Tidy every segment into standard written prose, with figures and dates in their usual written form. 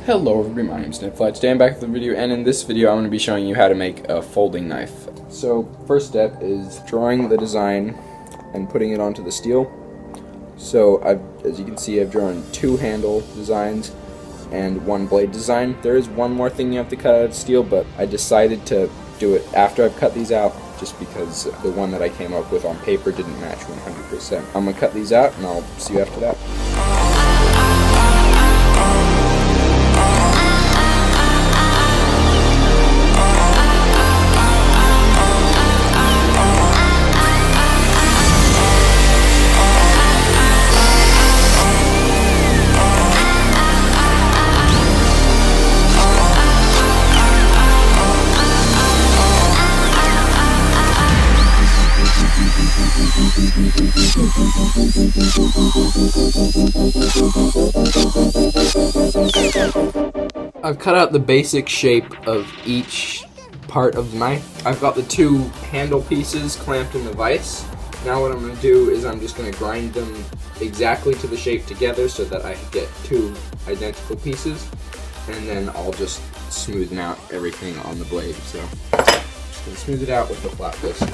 Hello everybody, my name is Nick Fly. Today I'm back with a video, and in this video I'm going to be showing you how to make a folding knife. So first step is drawing the design and putting it onto the steel. So as you can see, I've drawn two handle designs and one blade design. There is one more thing you have to cut out of steel, but I decided to do it after I've cut these out just because the one that I came up with on paper didn't match 100%. I'm going to cut these out and I'll see you after that. I've cut out the basic shape of each part of the knife. I've got the two handle pieces clamped in the vise. Now what I'm going to do is I'm just going to grind them exactly to the shape together so that I can get two identical pieces, and then I'll just smoothen out everything on the blade. So I'm just going to smooth it out with a flat disc.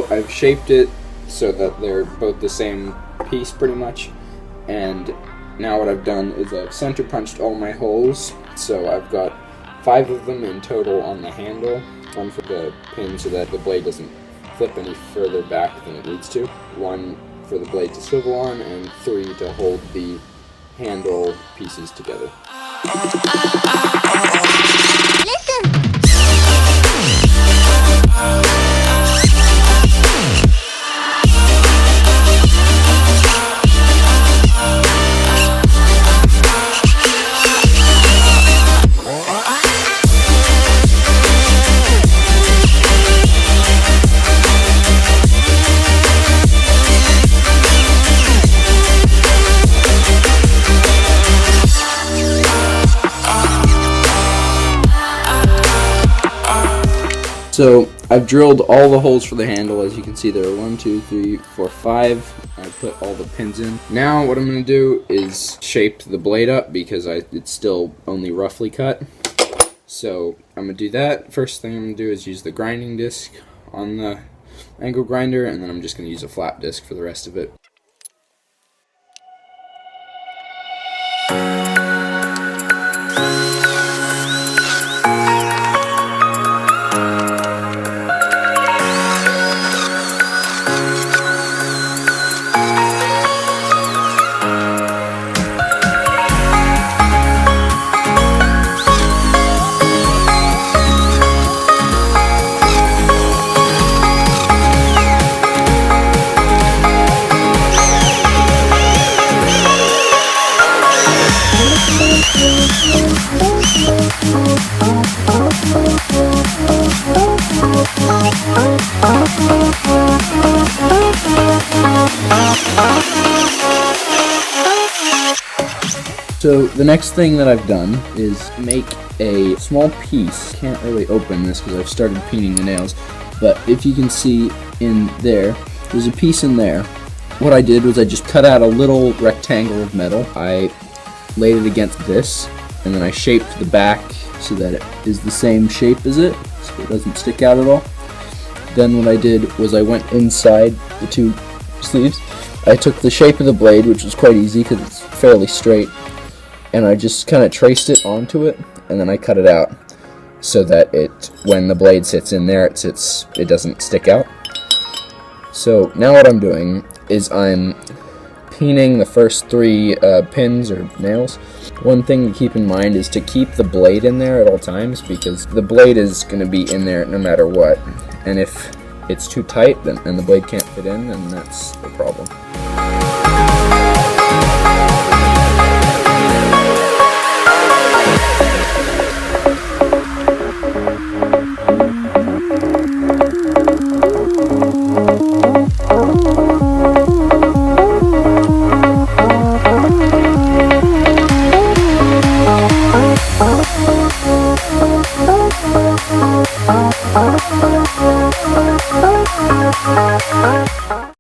I've shaped it so that they're both the same piece pretty much, and now what I've done is I've center punched all my holes, so I've got 5 of them in total on the handle, one for the pin so that the blade doesn't flip any further back than it needs to, 1 for the blade to swivel on, and 3 to hold the handle pieces together. So I've drilled all the holes for the handle. As you can see, there are 1, 2, 3, 4, 5. I put all the pins in. Now what I'm going to do is shape the blade up because it's still only roughly cut. So I'm going to do that. First thing I'm going to do is use the grinding disc on the angle grinder, and then I'm just going to use a flat disc for the rest of it. So the next thing that I've done is make a small piece. Can't really open this because I've started peening the nails, but if you can see in there, there's a piece in there. What I did was I just cut out a little rectangle of metal. I laid it against this, and then I shaped the back so that it is the same shape as it, so it doesn't stick out at all. Then what I did was I went inside the two sleeves. I took the shape of the blade, which was quite easy because it's fairly straight, and I just kind of traced it onto it, and then I cut it out so that when the blade sits in there, it doesn't stick out. So now what I'm doing is I'm peening the first 3 pins or nails. One thing to keep in mind is to keep the blade in there at all times, because the blade is going to be in there no matter what, and if it's too tight and the blade can't fit in, then that's the problem.